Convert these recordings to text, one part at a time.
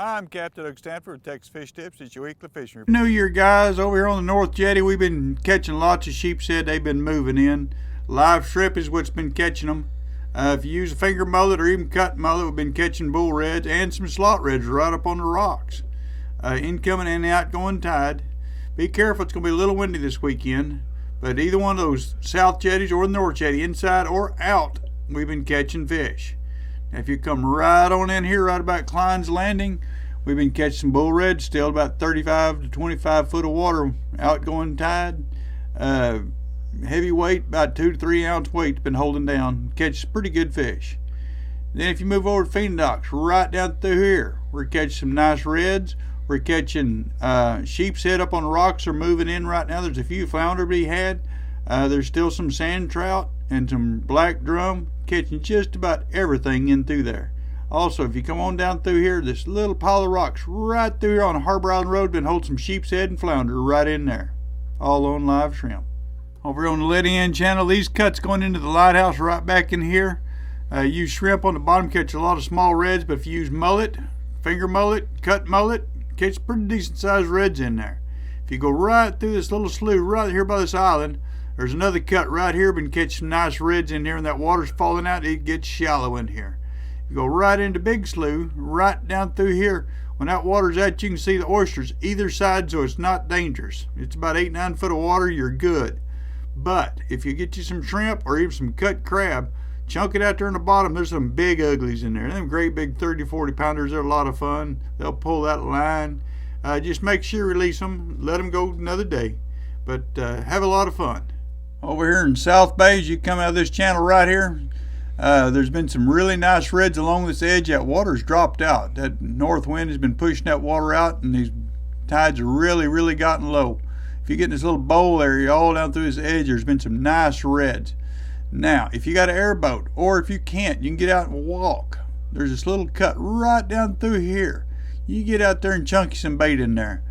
I'm Captain Stanford with Texas Fish Tips. It's your weekly fishing report. New Year, guys. Over here on the North Jetty, we've been catching lots of sheepshead. They've been moving in. Live shrimp is what's been catching them. If you use a finger mullet or even cut mullet, we've been catching bull reds and some slot reds right up on the rocks. Incoming and outgoing tide. Be careful, it's going to be a little windy this weekend. But either one of those south jetties or the north jetty, inside or out, we've been catching fish. Now, if you come right on in here, right about Klein's Landing, we've been catching some bull reds, still about 35 to 25 foot of water, outgoing tide. Heavy weight, about 2 to 3 ounce weight, been holding down. Catches pretty good fish. Then if you move over to feeding docks, right down through here, we're catching some nice reds. We're catching sheep's head up on the rocks are moving in right now. There's a few flounder to be had. There's still some sand trout and some black drum. Catching just about everything in through there. Also, if you come on down through here, this little pile of rocks right through here on Harbor Island Road been holding some sheep's head and flounder right in there. All on live shrimp. Over on the Letty Ann channel, these cuts going into the lighthouse right back in here. Use shrimp on the bottom, catch a lot of small reds, but if you use mullet, finger mullet, cut mullet, catch pretty decent sized reds in there. If you go right through this little slough right here by this island, there's another cut right here, been catching some nice reds in here, and that water's falling out, it gets shallow in here. You go right into Big Slough, right down through here. When that water's out, you can see the oysters either side, so it's not dangerous. It's about 8-9 foot of water, you're good. But if you get you some shrimp or even some cut crab, chunk it out there in the bottom. There's some big uglies in there. Them great big 30-40 pounders, they're a lot of fun. They'll pull that line. Just make sure you release them, let them go another day. But have a lot of fun. Over here in South Bay, as you come out of this channel right here, there's been some really nice reds along this edge. That water's dropped out. That north wind has been pushing that water out, and these tides have really gotten low. If you get in this little bowl area all down through this edge, there's been some nice reds. Now, if you got an airboat, or if you can't, you can get out and walk. There's this little cut right down through here. You get out there and chunk you some bait in there.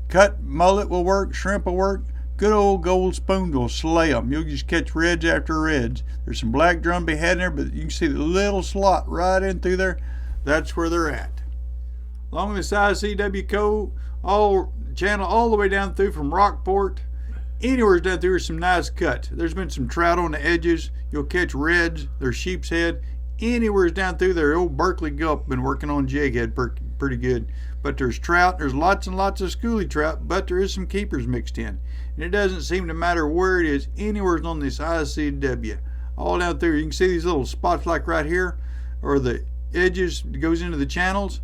Cut mullet will work, shrimp will work. Good old gold spoon will slay them. You'll just catch reds after reds. There's some black drum be had in there, but you can see the little slot right in through there. That's where they're at. Along this ICW Cove, channel all the way down through from Rockport, anywhere down through is some nice cuts. There's been some trout on the edges. You'll catch reds. There's sheep's head. Anywhere down through there. Old Berkeley Gulp been working on jighead pretty good. But there's trout. There's lots and lots of schoolie trout, but there is some keepers mixed in. And it doesn't seem to matter where it is. Anywhere on this ICW. All down through. You can see these little spots like right here, or the edges that goes into the channels.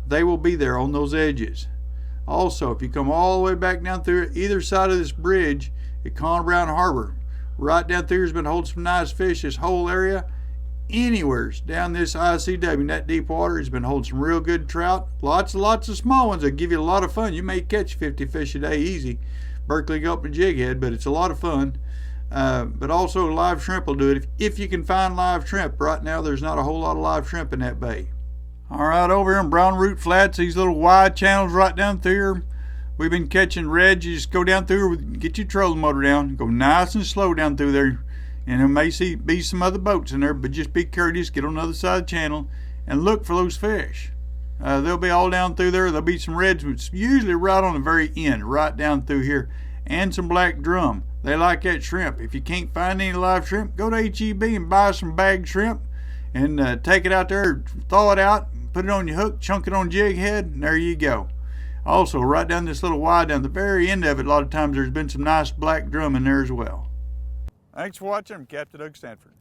They will be there on those edges. Also, if you come all the way back down through either side of this bridge at Con Brown Harbor, right down through has been holding some nice fish. This whole area, anywheres down this ICW in that deep water, has been holding some real good trout. Lots of small ones that give you a lot of fun. You may catch 50 fish a day easy. Berkeley Gulp and jighead, but it's a lot of fun. But also live shrimp will do it if you can find live shrimp. Right now, there's not a whole lot of live shrimp in that bay. All right, over here in Brown Root Flats, these little wide channels right down through here, we've been catching reds. You just go down through here, get your trolling motor down, go nice and slow down through there, and there may be some other boats in there, but just be courteous, get on the other side of the channel, and look for those fish. They'll be all down through there. There'll be some reds, which usually right on the very end, right down through here, and some black drum. They like that shrimp. If you can't find any live shrimp, go to HEB and buy some bagged shrimp, and take it out there, thaw it out, put it on your hook, chunk it on jig head, and there you go. Also, right down this little wide, down the very end of it, a lot of times there's been some nice black drum in there as well. Thanks for watching. I'm Captain Stanford.